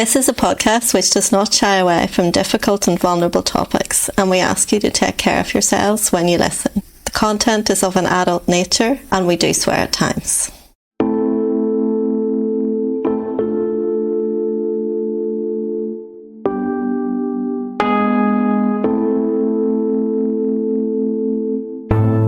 This is a podcast which does not shy away from difficult and vulnerable topics, and we ask you to take care of yourselves when you listen. The content is of an adult nature, and we do swear at times.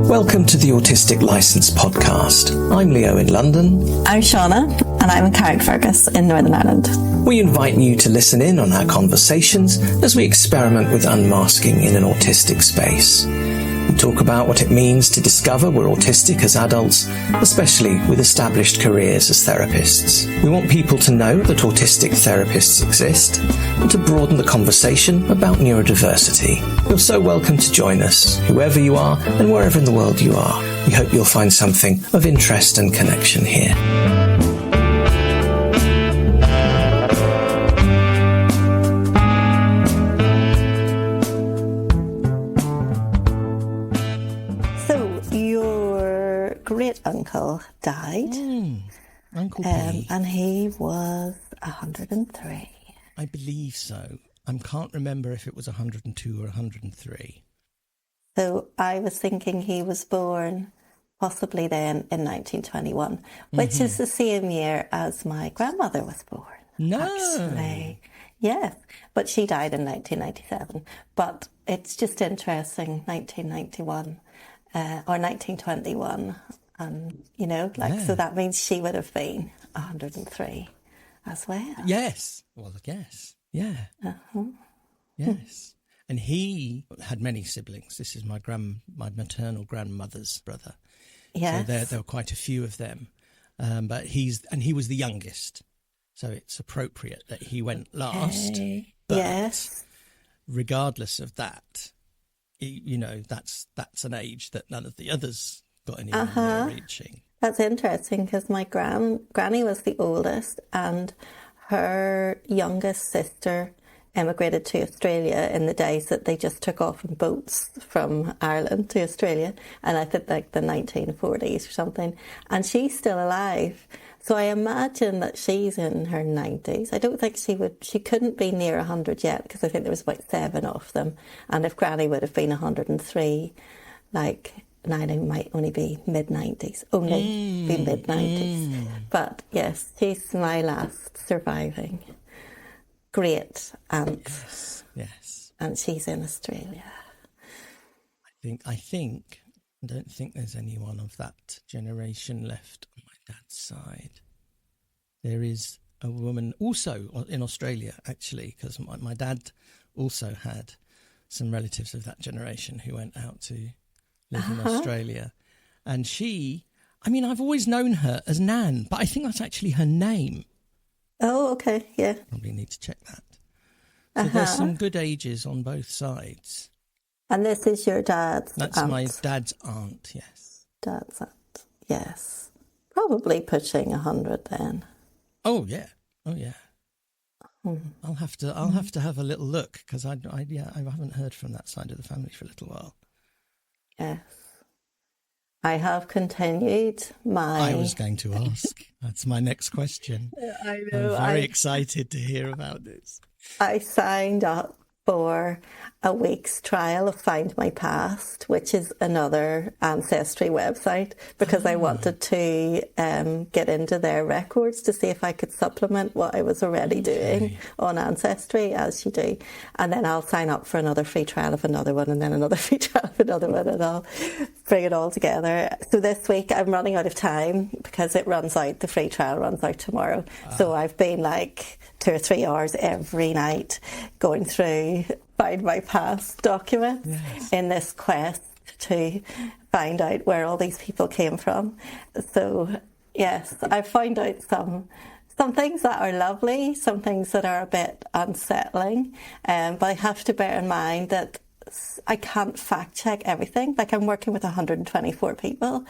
Welcome to the Autistic Licence podcast. I'm Leo in London. I'm Shauna, and I'm Carrickfergus in Northern Ireland. We invite you to listen in on our conversations as we experiment with unmasking in an autistic space. We talk about what it means to discover we're autistic as adults, especially with established careers as therapists. We want people to know that autistic therapists exist and to broaden the conversation about neurodiversity. You're so welcome to join us, whoever you are and wherever in the world you are. We hope you'll find something of interest and connection here. Uncle died. Uncle P. And he was 103. I believe so. I can't remember if it was 102 or 103. So I was thinking he was born possibly then in 1921, which is the same year as my grandmother was born. No. Actually. Yes, but she died in 1997. But it's just interesting, 1991 or 1921. And, you know, so that means she would have been 103 as well. Yes. Well, yes. Yeah. Uh-huh. Yes. And he had many siblings. This is my maternal grandmother's brother. Yes. So there were quite a few of them. But he was the youngest. So it's appropriate that he went last. Okay. But yes. regardless of that, that's an age that none of the others got anywhere near reaching. That's interesting because my granny was the oldest and her youngest sister emigrated to Australia in the days that they just took off in boats from Ireland to Australia, and I think like the 1940s or something, and she's still alive. So I imagine that she's in her 90s. I don't think she couldn't be near 100 yet because I think there was about 7 of them, and if Granny would have been 103, like Nina might only be mid-90s, mid-90s. But yes, she's my last surviving great aunt. Yes. And she's in Australia. I don't think there's anyone of that generation left on my dad's side. There is a woman also in Australia, actually, because my dad also had some relatives of that generation who went out to live in Australia. And I've always known her as Nan, but I think that's actually her name. Oh, okay, yeah. Probably need to check that. So there's some good ages on both sides. And this is your dad's That's aunt. my dad's aunt, yes. Dad's aunt, yes. Probably pushing 100 then. Oh, yeah. I'll have to have a little look because I haven't heard from that side of the family for a little while. Yes. I have continued my... I was going to ask. That's my next question. I know. I'm very excited to hear about this. I signed up for a week's trial of Find My Past, which is another ancestry website, because I wanted to get into their records to see if I could supplement what I was already doing on Ancestry, as you do. And then I'll sign up for another free trial of another one, and then another free trial of another one, and I'll bring it all together. So this week I'm running out of time because the free trial runs out tomorrow. So I've been like 2 or 3 hours every night going through Find My Past documents in this quest to find out where all these people came from. So yes, I found out some things that are lovely, some things that are a bit unsettling, but I have to bear in mind that I can't fact check everything. Like I'm working with 124 people,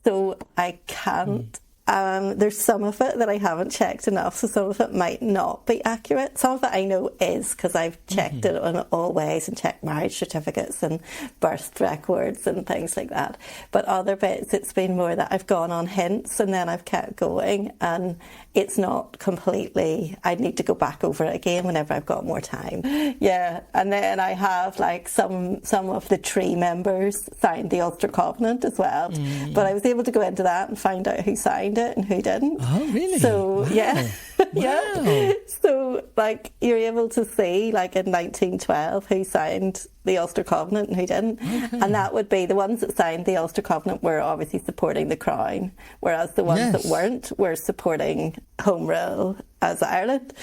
so I can't There's some of it that I haven't checked enough, so some of it might not be accurate. Some of it I know is, because I've checked it in all ways and checked marriage certificates and birth records and things like that. But other bits, it's been more that I've gone on hints and then I've kept going, and it's not completely, I'd need to go back over it again whenever I've got more time. Yeah, and then I have like some of the tree members signed the Ulster Covenant as well. But I was able to go into that and find out who signed it and who didn't. Oh, really? So, wow. yeah. Yeah. Wow. So, like, you're able to see, like, in 1912, who signed the Ulster Covenant and who didn't. Okay. And that would be the ones that signed the Ulster Covenant were obviously supporting the Crown, whereas the ones that weren't were supporting Home Rule as Ireland.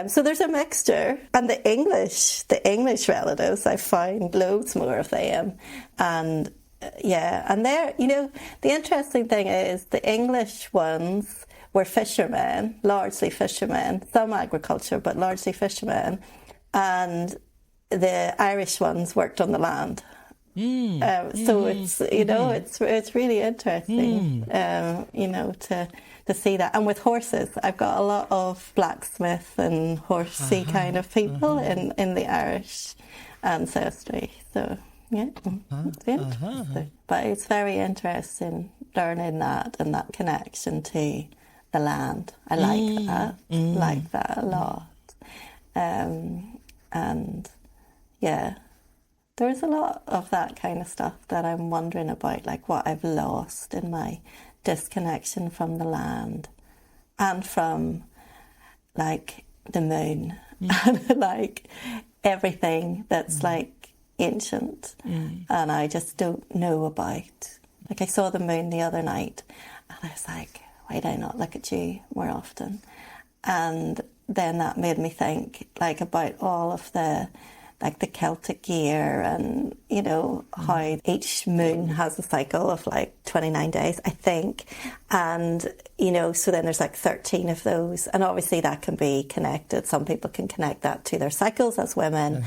So there's a mixture. And the English relatives, I found loads more of them. And and they're, you know, the interesting thing is the English ones were fishermen, largely fishermen, some agriculture, but largely fishermen. And the Irish ones worked on the land. So it's, you know, it's really interesting, you know, to see that. And with horses, I've got a lot of blacksmith and horsey kind of people in the Irish ancestry. So, yeah, it's interesting. But it's very interesting learning that and that connection to the land. I like that a lot. And yeah, there's a lot of that kind of stuff that I'm wondering about, like what I've lost in my disconnection from the land and from like the moon and like everything that's like ancient and I just don't know about. Like I saw the moon the other night and I was like, why do I not look at you more often? And then that made me think like about all of the like the Celtic year and, you know, how each moon has a cycle of like 29 days, I think. And, you know, so then there's like 13 of those. And obviously that can be connected. Some people can connect that to their cycles as women,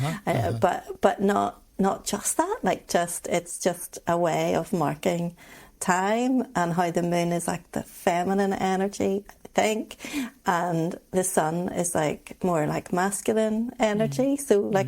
but not just that. Like it's just a way of marking time and how the moon is like the feminine energy, I think, and the sun is like more like masculine energy. So like,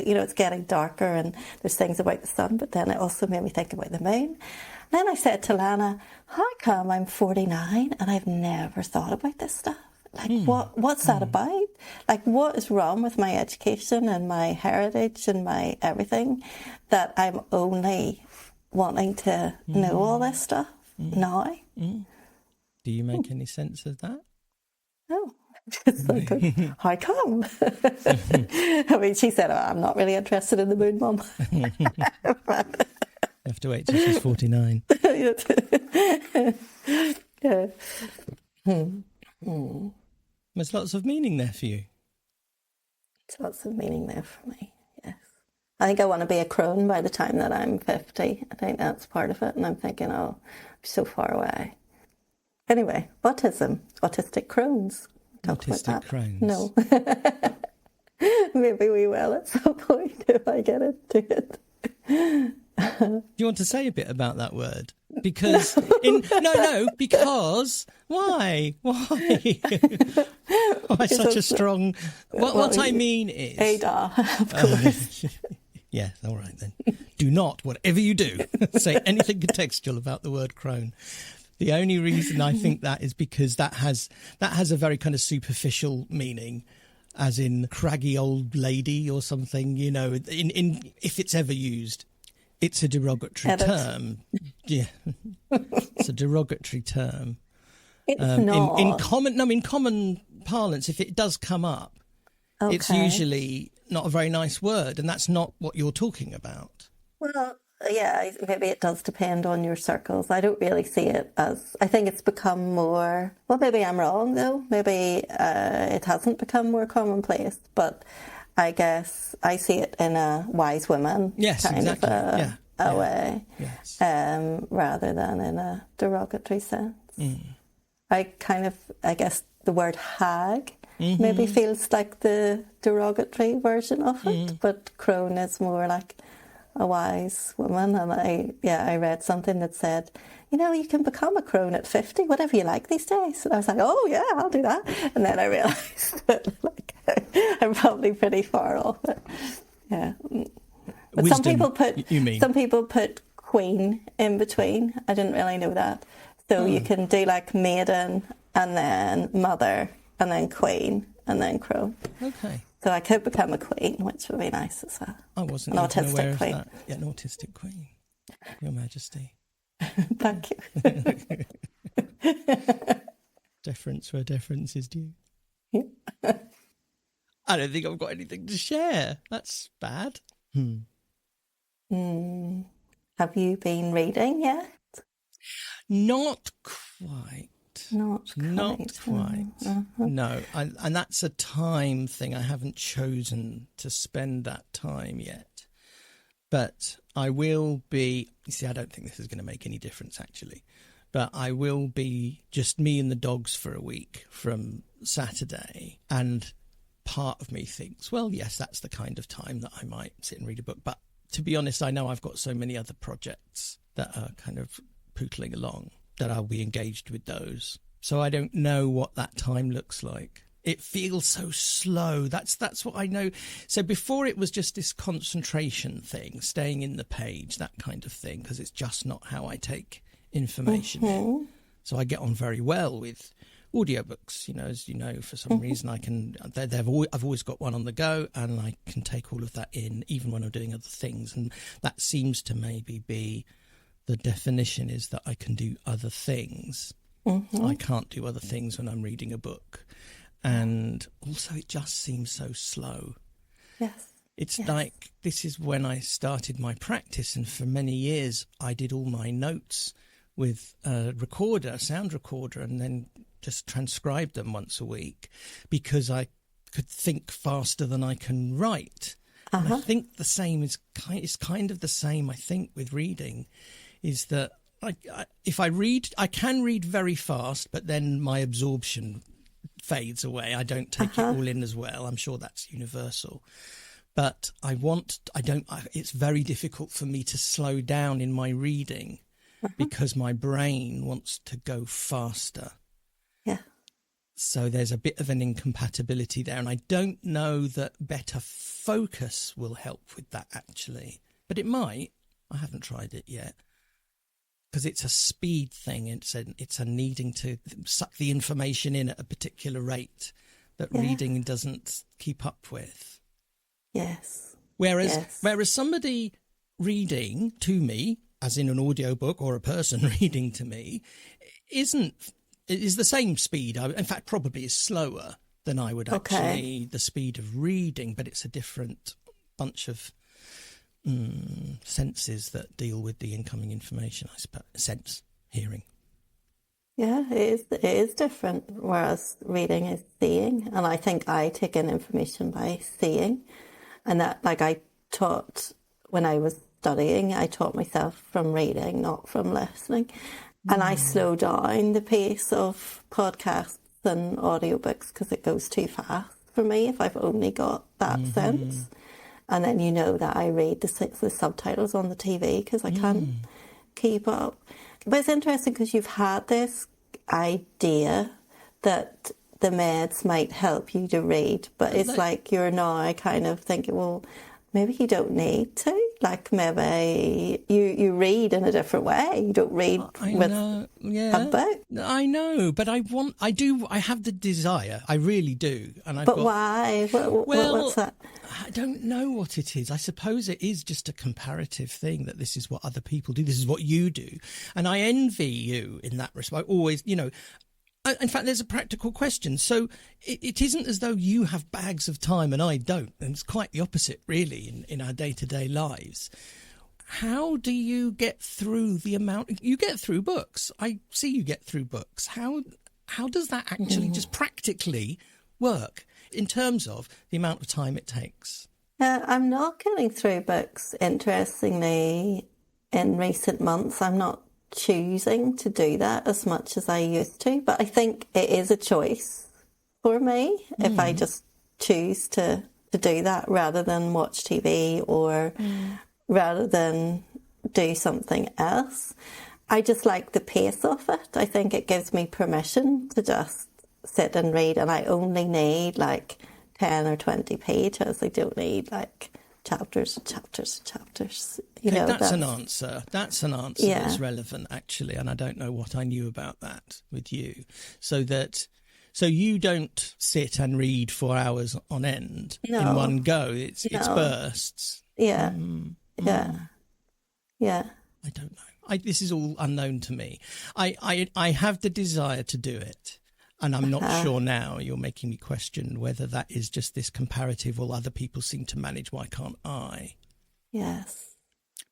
you know, it's getting darker and there's things about the sun, but then it also made me think about the moon. And then I said to Lana, how come I'm 49 and I've never thought about this stuff? Like, what's that about? Like, what is wrong with my education and my heritage and my everything that I'm only wanting to know all this stuff now? Do you make any sense of that? No. It's like, how come? I mean, she said, I'm not really interested in the moon, Mum. You have to wait till she's 49. Yeah. There's lots of meaning there for you. There's lots of meaning there for me, yes. I think I want to be a crone by the time that I'm 50. I think that's part of it. And I'm thinking, oh, I'm so far away. Anyway, autism, autistic crones. Autistic crones. No. Maybe we will at some point if I get into it. Do you want to say a bit about that word? Because because why such a strong? What I mean is Ada, of course. Yeah, all right then. Do not, whatever you do, say anything contextual about the word crone. The only reason I think that is because that has a very kind of superficial meaning, as in craggy old lady or something. You know, in if it's ever used, it's a derogatory term. Yeah, it's a derogatory term. It's not. In common parlance. If it does come up, it's usually not a very nice word, and that's not what you're talking about. Well, yeah, maybe it does depend on your circles. I don't really see it as... I think it's become more... Well, maybe I'm wrong, though. Maybe it hasn't become more commonplace, but I guess I see it in a wise woman kind of a way, rather than in a derogatory sense. I guess the word hag maybe feels like the derogatory version of it, but crone is more like a wise woman. And I read something that said, you can become a crone at 50, whatever you like these days. And I was like, oh yeah, I'll do that. And then I realised that I'm probably pretty far off it. Yeah. But Wisdom, some people put queen in between. I didn't really know that. So you can do like maiden and then mother and then queen and then crone. Okay. So I could become a queen, which would be nice as well. I wasn't an even autistic aware queen. of that. Yeah, an autistic queen. Your Majesty. Thank you. Deference where deference is due. Yeah. I don't think I've got anything to share. That's bad. Have you been reading yet? Not quite. Not quite. No, and that's a time thing. I haven't chosen to spend that time yet. But I will be... You see, I don't think this is going to make any difference, actually. But I will be just me and the dogs for a week from Saturday. And part of me thinks, well, yes, that's the kind of time that I might sit and read a book. But to be honest, I know I've got so many other projects that are kind of pootling along that I'll be engaged with those. So I don't know what that time looks like. It feels so slow. That's what I know. So before it was just this concentration thing, staying in the page, that kind of thing, because it's just not how I take information in. So I get on very well with audiobooks, as you know, for some reason I've always got one on the go and I can take all of that in, even when I'm doing other things. And that seems to maybe be the definition, is that I can do other things. I can't do other things when I'm reading a book. And also it just seems so slow. Yes. It's like, this is when I started my practice, and for many years I did all my notes with a sound recorder, and then just transcribed them once a week because I could think faster than I can write. And I think the same is kind of the same, I think, with reading, is that if I read, I can read very fast, but then my absorption fades away. I don't take it all in as well. I'm sure that's universal. But it's very difficult for me to slow down in my reading because my brain wants to go faster. Yeah. So there's a bit of an incompatibility there. And I don't know that better focus will help with that, actually. But it might. I haven't tried it yet. Because it's a speed thing. It's a needing to suck the information in at a particular rate that reading doesn't keep up with. Yes. Whereas somebody reading to me, as in an audiobook, or a person reading to me, is the same speed. In fact, probably is slower than I would actually, the speed of reading, but it's a different bunch of senses that deal with the incoming information, I suppose. Sense, hearing. Yeah, it is different, whereas reading is seeing. And I think I take in information by seeing. And that, like I taught, when I was studying, I taught myself from reading, not from listening. And I slow down the pace of podcasts and audiobooks because it goes too fast for me if I've only got that sense. And then that I read the subtitles on the TV because I can't keep up. But it's interesting because you've had this idea that the meds might help you to read, but it's like you're now kind of thinking, well, maybe you don't need to. Like maybe you read in a different way. You don't read with a book. I know, but I have the desire. I really do. But why? What's that? I don't know what it is. I suppose it is just a comparative thing that this is what other people do. This is what you do. And I envy you in that respect. I always, in fact, there's a practical question. So it isn't as though you have bags of time and I don't. And it's quite the opposite, really, in our day-to-day lives. How do you get through the amount... You get through books. I see you get through books. How does that actually just practically work in terms of the amount of time it takes? I'm not getting through books, interestingly, in recent months. I'm not choosing to do that as much as I used to, but I think it is a choice for me if I just choose to do that rather than watch TV or rather than do something else. I just like the pace of it. I think it gives me permission to just sit and read, and I only need like 10 or 20 pages. I don't need like chapters and chapters and chapters. That's an answer. That's an answer that's relevant, actually, and I don't know what I knew about that with you. So you don't sit and read for hours on end in one go. It's bursts. Yeah. Yeah. I don't know. This is all unknown to me. I have the desire to do it, and I'm not sure now. You're making me question whether that is just this comparative, well, other people seem to manage, why can't I? Yes.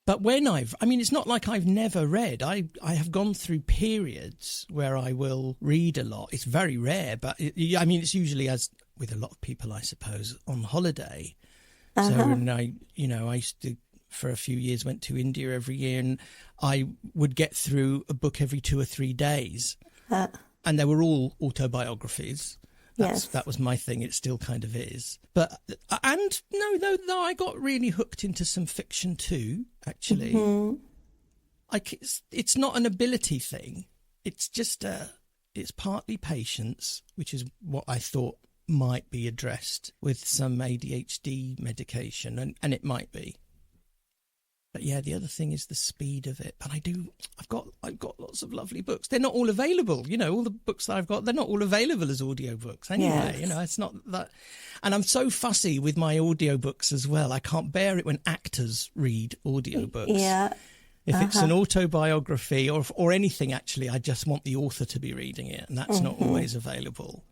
But it's not like I've never read. I have gone through periods where I will read a lot. It's very rare, but it's usually, as with a lot of people, I suppose, on holiday. So I used to, for a few years, went to India every year, and I would get through a book every 2 or 3 days. And they were all autobiographies. That was my thing. It still kind of is. But I got really hooked into some fiction too, actually. It's not an ability thing. It's just it's partly patience, which is what I thought might be addressed with some ADHD medication, and it might be. But yeah, the other thing is the speed of it. But I've got lots of lovely books. They're not all available. All the books that I've got, they're not all available as audiobooks anyway. Yes. It's not that. And I'm so fussy with my audiobooks as well. I can't bear it when actors read audiobooks. Yeah. If it's an autobiography or anything, actually, I just want the author to be reading it. And that's not always available.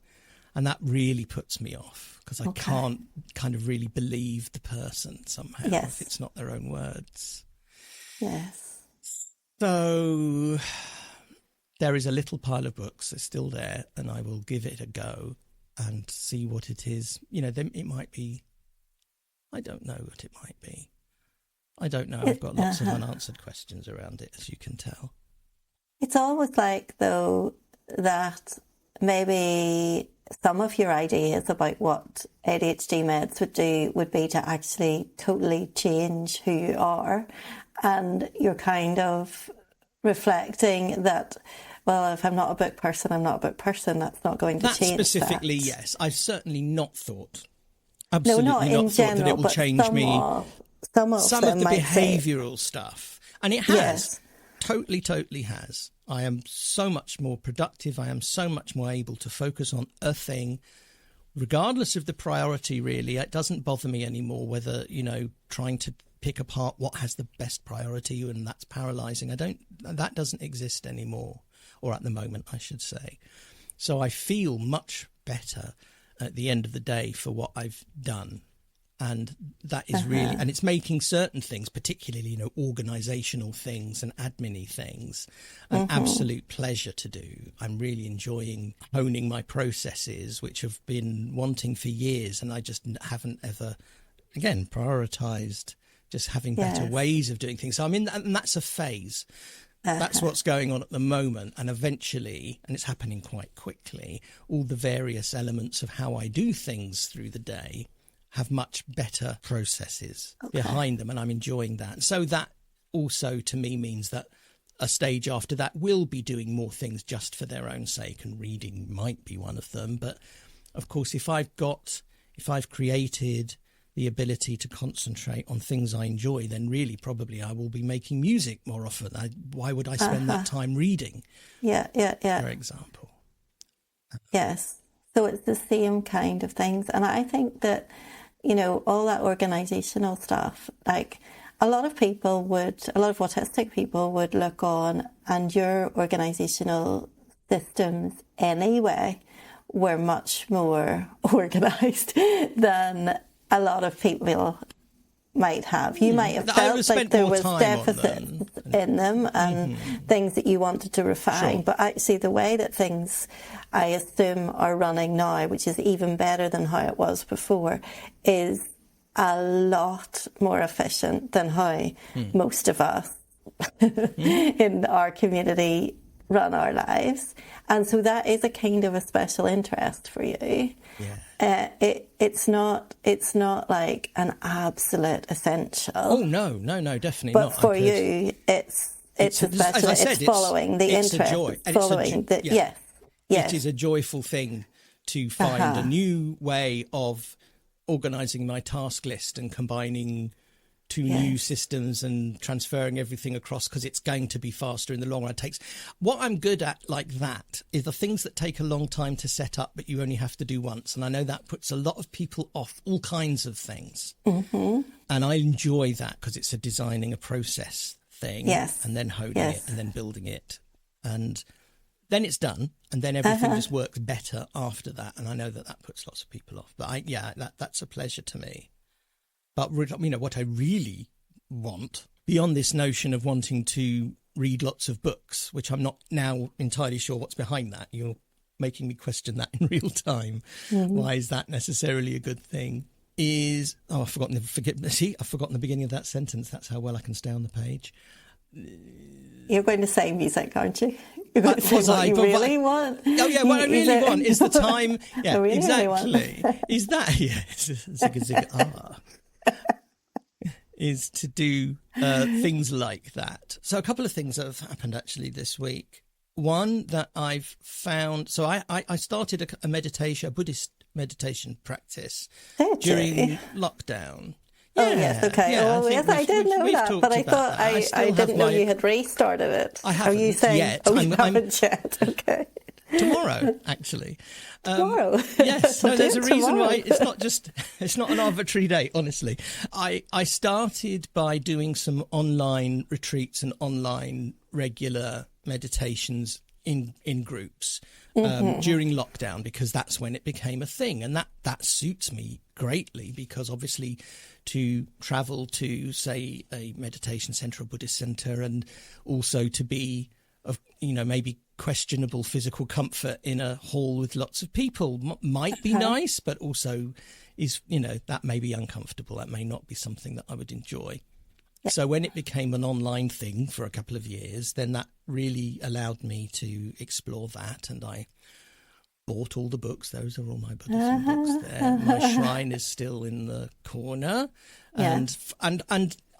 And that really puts me off because I can't kind of really believe the person somehow if it's not their own words. Yes. So there is a little pile of books. They're still there, and I will give it a go and see what it is. It might be, I don't know what it might be. I don't know. I've got lots of unanswered questions around it, as you can tell. It's almost like, though, that maybe some of your ideas about what ADHD meds would do would be to actually totally change who you are. And you're kind of reflecting that, well, if I'm not a book person, I'm not a book person. That's not going to change that. Specifically, yes. I've certainly not thought, absolutely not in thought general, that it will change me. Some of the behavioural stuff. And it has. Yes. Totally has. I am so much more productive. I am so much more able to focus on a thing, regardless of the priority, really. It doesn't bother me anymore whether, trying to pick apart what has the best priority, and that's paralysing. That doesn't exist anymore, or at the moment, I should say. So I feel much better at the end of the day for what I've done. And that is really, and it's making certain things, particularly, organisational things and admin-y things, an absolute pleasure to do. I'm really enjoying honing my processes, which have been wanting for years, and I just haven't ever, again, prioritised just having better ways of doing things. So and that's a phase. That's what's going on at the moment. And eventually, and it's happening quite quickly, all the various elements of how I do things through the day have much better processes behind them, and I'm enjoying that. So that also, to me, means that a stage after that will be doing more things just for their own sake, and reading might be one of them. But, of course, if I've created the ability to concentrate on things I enjoy, then really probably I will be making music more often. Why would I spend that time reading? Yeah. For example. Yes. So it's the same kind of things. And I think that, all that organisational stuff, like a lot of autistic people would look on, and your organisational systems anyway were much more organised than a lot of people might have. You might have felt like there was deficits in them and things that you wanted to refine. Sure. But actually the way that things, I assume, are running now, which is even better than how it was before, is a lot more efficient than how most of us in our community run our lives. And so that is a kind of a special interest for you. Yeah. It's not like an absolute essential. Oh no, definitely but not. But for you, it's it's as I said, it's following the it's interest. a joy. It's following the, yes. It is a joyful thing to find a new way of organising my task list and combining two new systems and transferring everything across, because it's going to be faster in the long run. What I'm good at like that is the things that take a long time to set up, but you only have to do once. And I know that puts a lot of people off all kinds of things. Mm-hmm. And I enjoy that because it's a designing a process thing, and then honing it and then building it. And then it's done, and then everything just works better after that. And I know that puts lots of people off. But that's a pleasure to me. But, you know, what I really want, beyond this notion of wanting to read lots of books, which I'm not now entirely sure what's behind that. You're making me question that in real time. Mm-hmm. Why is that necessarily a good thing? I've forgotten the beginning of that sentence. That's how well I can stay on the page. You're going to say music, aren't you? You're going to say what you really want. Oh, yeah, what I really want is the time. Yeah, really exactly. Is that, zigga, zigga, is to do things like that. So a couple of things that have happened actually this week. One that I've found, so I started a Buddhist meditation practice during lockdown. Oh, yes, okay. Yeah, I did know that, but I thought I didn't know you had restarted it. I haven't yet. Oh, you haven't yet, okay. Tomorrow, actually. Tomorrow? Yes. No, there's a reason why. It's not an arbitrary date, honestly. I started by doing some online retreats and online regular meditations in groups during lockdown, because that's when it became a thing. And that suits me greatly, because obviously to travel to, say, a meditation centre or Buddhist centre, and also to be of, you know, maybe questionable physical comfort in a hall with lots of people might be nice, but also is, you know, that may be uncomfortable. That may not be something that I would enjoy. Yep. So when it became an online thing for a couple of years, then that really allowed me to explore that. And I bought all the books. Those are all my Buddhism books there. My shrine is still in the corner. And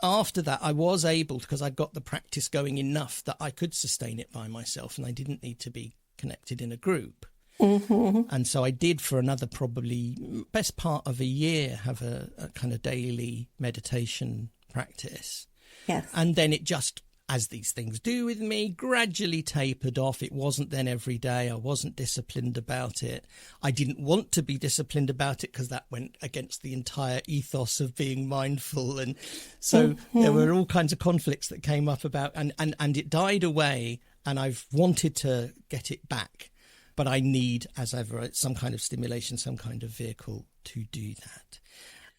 after that, I was able, because I'd got the practice going enough that I could sustain it by myself, and I didn't need to be connected in a group. Mm-hmm. And so I did, for another probably best part of a year, have a kind of daily meditation practice. Yes. And then it just, as these things do with me, gradually tapered off. It wasn't then every day. I wasn't disciplined about it. I didn't want to be disciplined about it, because that went against the entire ethos of being mindful. And so there were all kinds of conflicts that came up about, and it died away, and I've wanted to get it back. But I need, as ever, some kind of stimulation, some kind of vehicle to do that.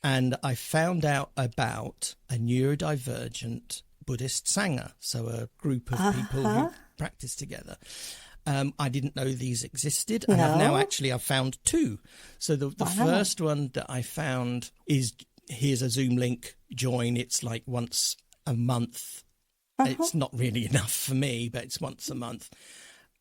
And I found out about a neurodivergent Buddhist Sangha, so a group of people who practice together. I didn't know these existed, and I've found two. So the first one that I found is, here's a Zoom link, join. It's like once a month. It's not really enough for me, but it's once a month.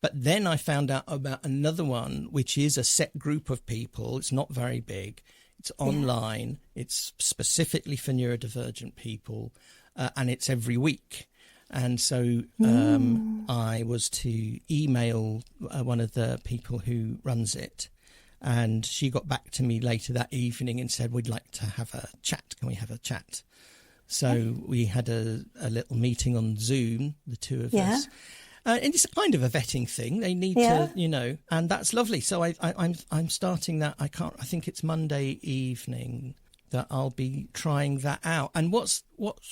But then I found out about another one, which is a set group of people. It's not very big. It's online. It's specifically for neurodivergent people. And it's every week. And so I was to email one of the people who runs it, and she got back to me later that evening and said, we'd like to have a chat. Can we have a chat? So we had a little meeting on Zoom, the two of us. And it's kind of a vetting thing. They need to, you know, and that's lovely. So I'm starting that. I think it's Monday evening that I'll be trying that out. And what's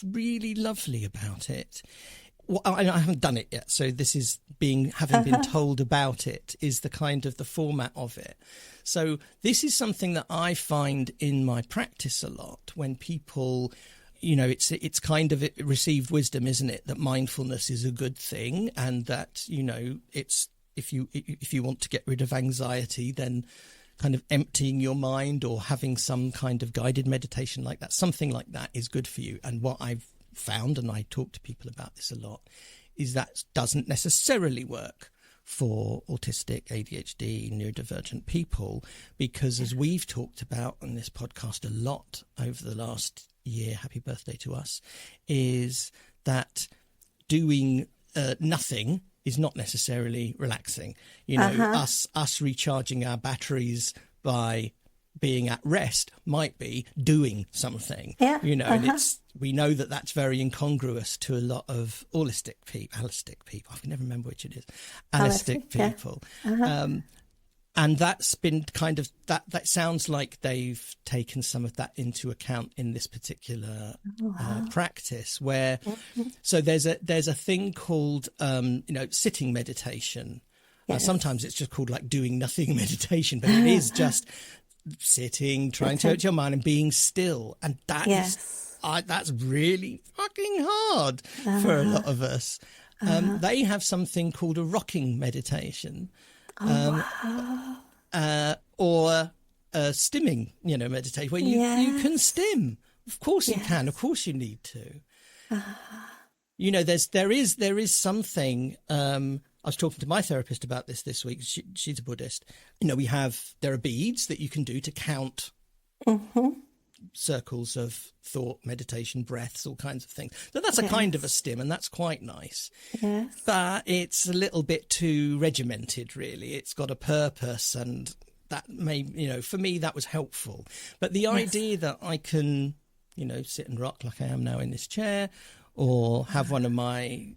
really lovely about it, I haven't done it yet, so this is having been told about it, is the kind of the format of it. So this is something that I find in my practice a lot when people, you know, it's kind of received wisdom, isn't it, that mindfulness is a good thing, and that, you know, it's if you want to get rid of anxiety, then kind of emptying your mind or having some kind of guided meditation like that, something like that, is good for you. And what I've found, and I talk to people about this a lot, is that doesn't necessarily work for autistic, ADHD, neurodivergent people, because as we've talked about on this podcast a lot over the last year, happy birthday to us, is that doing nothing is not necessarily relaxing. You know, us recharging our batteries by being at rest might be doing something. You know, and we know that that's very incongruous to a lot of holistic people. I can never remember which it is. Holistic people. And that's been kind of that sounds like they've taken some of that into account in this particular practice, where so there's a thing called sitting meditation. Sometimes it's just called like doing nothing meditation, but it is just sitting, trying to open your mind and being still, and that's really fucking hard for a lot of us. They have something called a rocking meditation. Or stimming, meditation, where you can stim. Of course you can. Of course you need to. There is something. I was talking to my therapist about this week. She's a Buddhist. There are beads that you can do to count circles of thought, meditation, breaths, all kinds of things. So that's a kind of a stim, and that's quite nice. But it's a little bit too regimented, really. It's got a purpose, and that may, for me, that was helpful. But the idea that I can, sit and rock like I am now in this chair, or have one of my,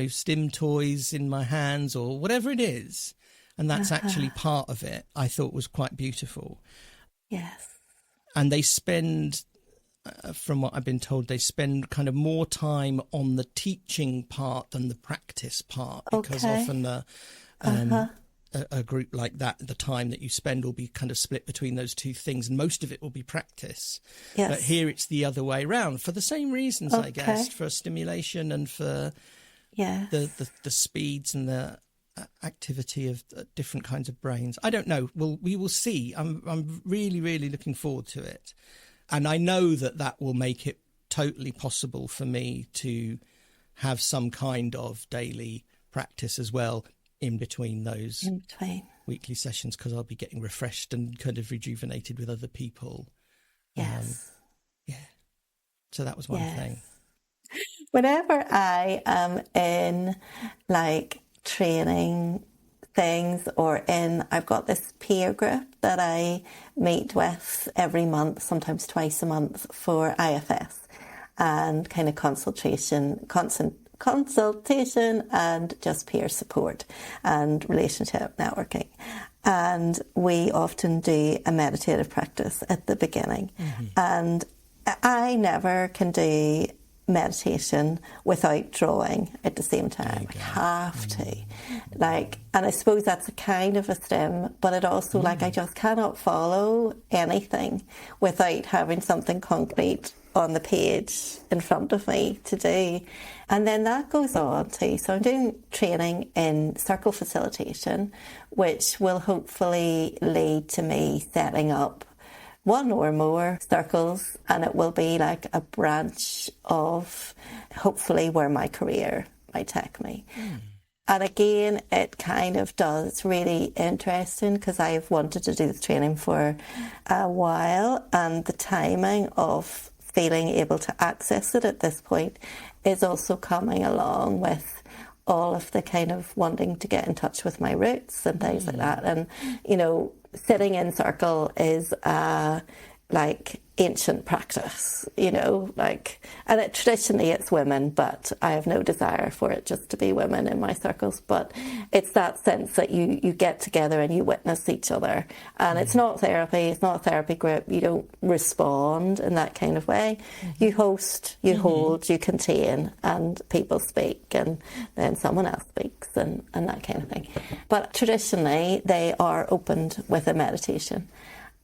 stim toys in my hands, or whatever it is, and that's actually part of it, I thought was quite beautiful. And they spend, from what I've been told, they spend kind of more time on the teaching part than the practice part, because often a group like that, the time that you spend will be kind of split between those two things, and most of it will be practice. But here it's the other way around, for the same reasons, I guess, for stimulation and for the speeds and the activity of different kinds of brains. I don't know. We will see. I'm really, really looking forward to it. And I know that will make it totally possible for me to have some kind of daily practice as well in between those weekly sessions, because I'll be getting refreshed and kind of rejuvenated with other people. So that was one thing. Whenever I am in training things, or I've got this peer group that I meet with every month, sometimes twice a month, for IFS and kind of consultation and just peer support and relationship networking. And we often do a meditative practice at the beginning. And I never can do meditation without drawing at the same time. I have to. And I suppose that's a kind of a stim, but it also, I just cannot follow anything without having something concrete on the page in front of me to do. And then that goes on too. So I'm doing training in circle facilitation, which will hopefully lead to me setting up one or more circles, and it will be like a branch of hopefully where my career might take me. And again, it kind of does really interesting, because I've wanted to do this training for a while, and the timing of feeling able to access it at this point is also coming along with all of the kind of wanting to get in touch with my roots and things like that. And, sitting in circle is ancient practice, and traditionally it's women, but I have no desire for it just to be women in my circles. But it's that sense that you get together and you witness each other, and it's not therapy, it's not a therapy group. You don't respond in that kind of way. You host, you hold, you contain, and people speak, and then someone else speaks, and that kind of thing. But traditionally they are opened with a meditation.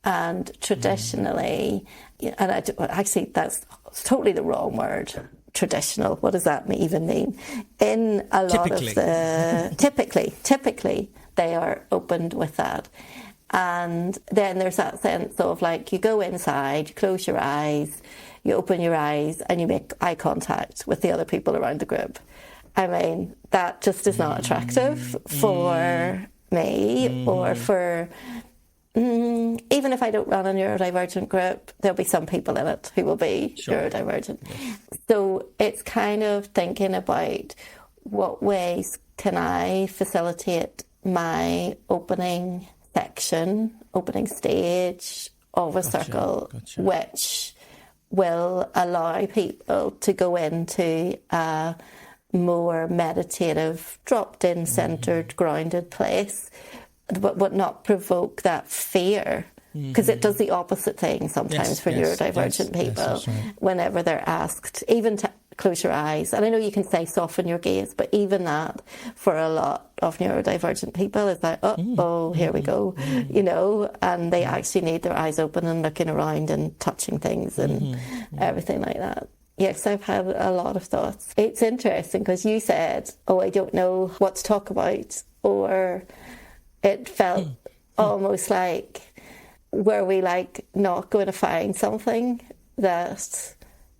And traditionally, and actually that's totally the wrong word, traditional. What does that even mean? In a lot of the... Typically, they are opened with that. And then there's that sense of you go inside, you close your eyes, you open your eyes, and you make eye contact with the other people around the group. I mean, that just is not attractive for me or for even if I don't run a neurodivergent group, there'll be some people in it who will be neurodivergent. Yes. So it's kind of thinking about what ways can I facilitate my opening section, opening stage of a circle, which will allow people to go into a more meditative, dropped-in, centred, grounded place, but not provoke that fear, because it does the opposite thing sometimes for neurodivergent people. Whenever they're asked, even to close your eyes, and I know you can say soften your gaze, but even that for a lot of neurodivergent people is like, here we go, you know, and they actually need their eyes open and looking around and touching things and everything like that. Yes, I've had a lot of thoughts. It's interesting because you said, I don't know what to talk about, or it felt almost like, were we like not going to find something that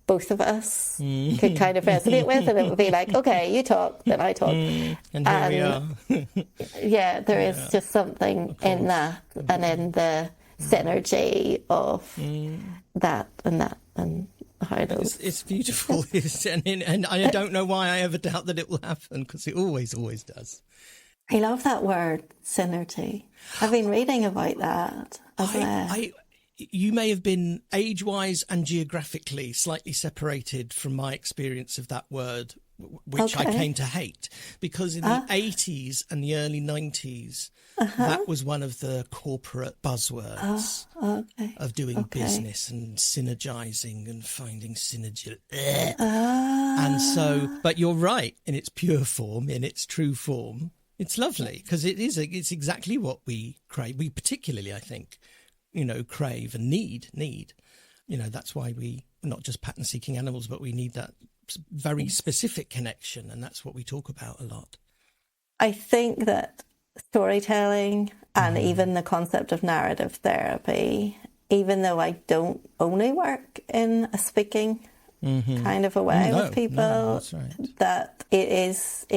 both of us could kind of resonate with, and it would be like, okay, you talk, then I talk. And here we are. Yeah, there is just something in that, and in the synergy of that and how those... It's beautiful. And I don't know why I ever doubt that it will happen, because it always does. I love that word, synergy. I've been reading about that as well. You may have been age-wise and geographically slightly separated from my experience of that word, which I came to hate, because in the 80s and the early 90s, that was one of the corporate buzzwords of doing business and synergizing and finding synergy. And so, but you're right, in its pure form, in its true form, it's lovely, because it's exactly what we crave. We particularly, I think, crave and need. That's why we not just pattern-seeking animals, but we need that very specific connection, and that's what we talk about a lot. I think that storytelling and even the concept of narrative therapy, even though I don't only work in a speaking kind of a way with people, that's right. that it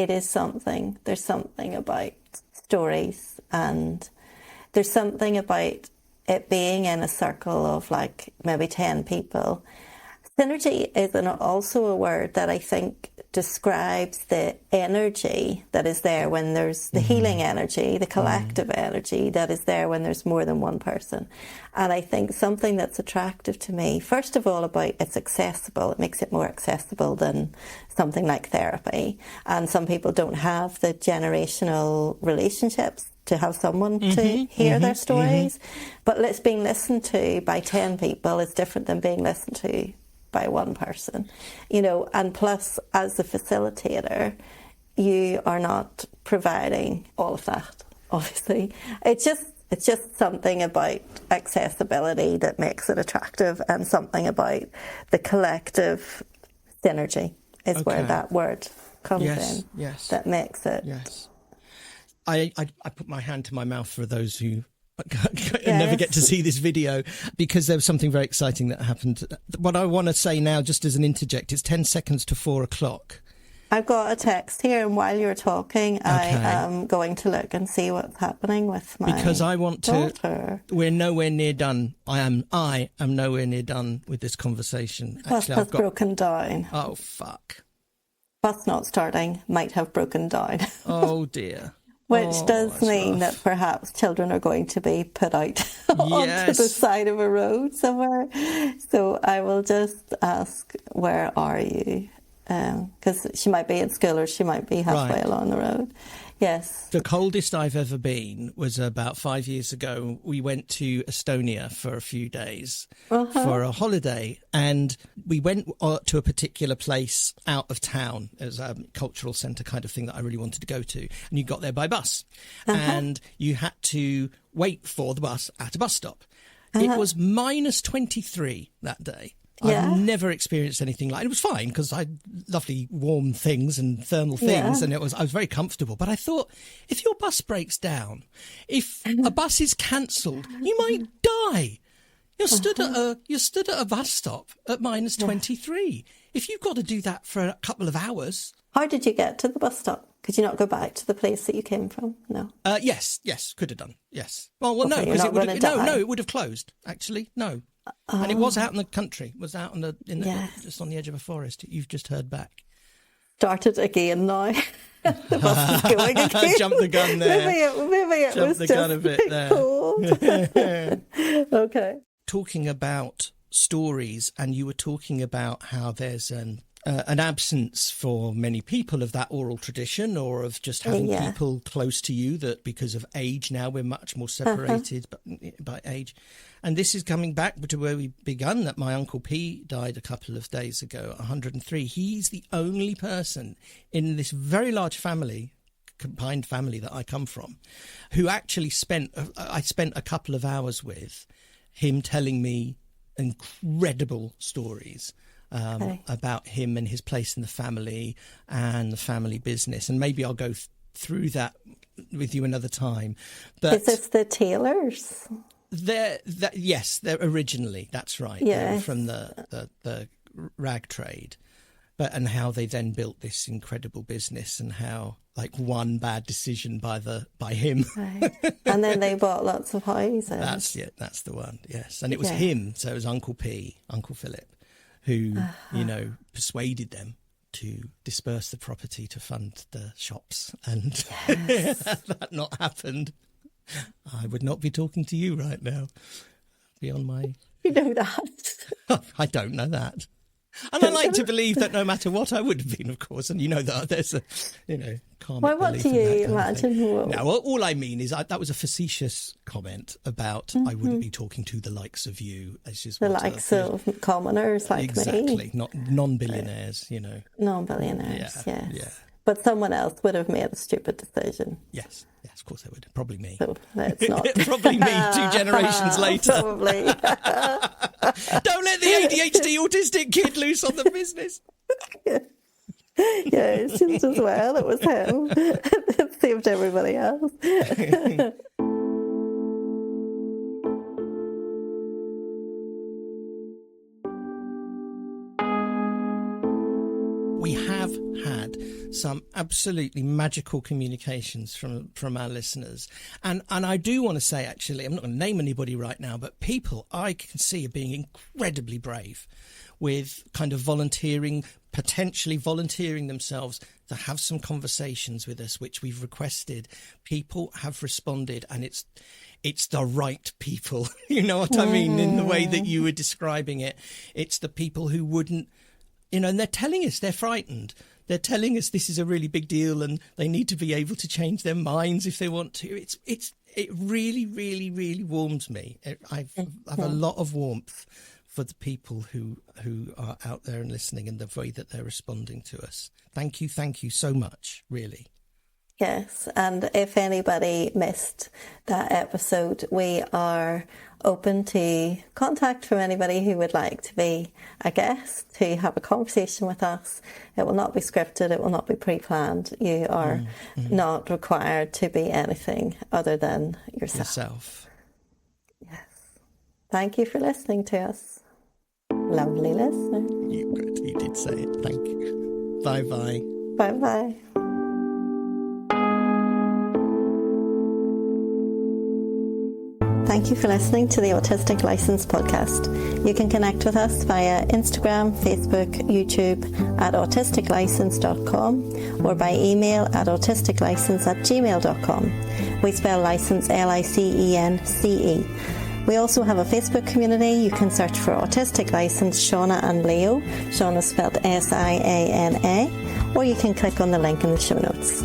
is something. There's something about stories, and there's something about it being in a circle of like maybe 10 people. Synergy is also a word that I think describes the energy that is there when there's the healing energy, the collective energy that is there when there's more than one person. And I think something that's attractive to me, first of all, about it's accessible. It makes it more accessible than something like therapy. And some people don't have the generational relationships to have someone to hear their stories. But being listened to by 10 people is different than being listened to by one person, and plus, as the facilitator, you are not providing all of that, obviously. It's just something about accessibility that makes it attractive, and something about the collective synergy is where that word comes in. Yes. That makes it. Yes. I put my hand to my mouth for those who never get to see this video, because there was something very exciting that happened. What I want to say now, just as an interject, it's 10 seconds to 4 o'clock. I've got a text here, and while you're talking, I am going to look and see what's happening with my because I want daughter. We're nowhere near done. I am nowhere near done with this conversation. Bus has broken down. Oh, fuck. Bus not starting, might have broken down. Oh, dear. Which does mean that perhaps children are going to be put out onto the side of a road somewhere. So I will just ask, where are you? Because she might be in school, or she might be halfway along the road. Yes. The coldest I've ever been was about 5 years ago. We went to Estonia for a few days for a holiday, and we went to a particular place out of town. It was a cultural centre kind of thing that I really wanted to go to, and you got there by bus, and you had to wait for the bus at a bus stop. It was minus 23 that day. Yeah. I've never experienced anything like it. It was fine because I had lovely warm things and thermal things, and I was very comfortable. But I thought, if your bus breaks down, if a bus is cancelled, you might die. You're stood at a bus stop at minus 23. If you've got to do that for a couple of hours, How did you get to the bus stop? Could you not go back to the place that you came from? No. Yes, could have done. Yes. Well, no, Okay, because you're not gonna it would have closed. Actually, no. And it was out in the country. It was out just on the edge of a forest. You've just heard back. Started again now. The bus is going again. Jumped the gun there. Maybe it Jumped was the just gun a bit there. cold. Okay. Talking about stories, and you were talking about how there's an absence for many people of that oral tradition, or of just having people close to you, that because of age now we're much more separated by age. And this is coming back to where we begun, that my Uncle P died a couple of days ago at 103. He's the only person in this very large family, combined family that I come from, who actually I spent a couple of hours with him telling me incredible stories about him and his place in the family and the family business. And maybe I'll go through that with you another time. But is this the Taylors? Yes, they're originally, that's right. Yes. They were from the rag trade, and how they then built this incredible business, and how one bad decision by him. Right. And then they bought lots of houses. That's it. That's the one. Yes, and it was him. So it was Uncle Philip, who persuaded them to disperse the property to fund the shops, and had that not happened, I would not be talking to you right now. Beyond my... You know that. I don't know that. And I like to believe that no matter what, I would have been, of course. And you know that there's a, karmic Well, what belief do in you that kind of thing. imagine? No, well, all I mean is that was a facetious comment about I wouldn't be talking to the likes of you. It's just The likes of commoners like me. Exactly, not non-billionaires, Non-billionaires, Yeah, yes. yeah. But someone else would have made a stupid decision. Yes, of course they would. Probably me. So let's not. Probably me 2 generations later. Probably. Don't let the ADHD autistic kid loose on the business. Yeah, it's just as well. It was him. It saved everybody else. We have had some absolutely magical communications from our listeners. And I do want to say, actually, I'm not going to name anybody right now, but people I can see are being incredibly brave with kind of potentially volunteering themselves to have some conversations with us, which we've requested. People have responded, and it's the right people. You know what I mean? In the way that you were describing it, it's the people who wouldn't, and they're telling us they're frightened. They're telling us this is a really big deal and they need to be able to change their minds if they want to. It really, really, really warms me. I have a lot of warmth for the people who are out there and listening, and the way that they're responding to us. Thank you so much, really. Yes, and if anybody missed that episode, we are open to contact from anybody who would like to be a guest, to have a conversation with us. It will not be scripted, it will not be pre-planned. You are not required to be anything other than yourself. Yes. Thank you for listening to us. Lovely listener. You did say it. Thank you. Bye-bye. Bye-bye. Thank you for listening to the Autistic License podcast. You can connect with us via Instagram, Facebook, YouTube at autisticlicense.com or by email at autisticlicense@gmail.com. We spell license LICENCE. We also have a Facebook community. You can search for Autistic License Siana and Leo. Siana spelled SIANA, or you can click on the link in the show notes.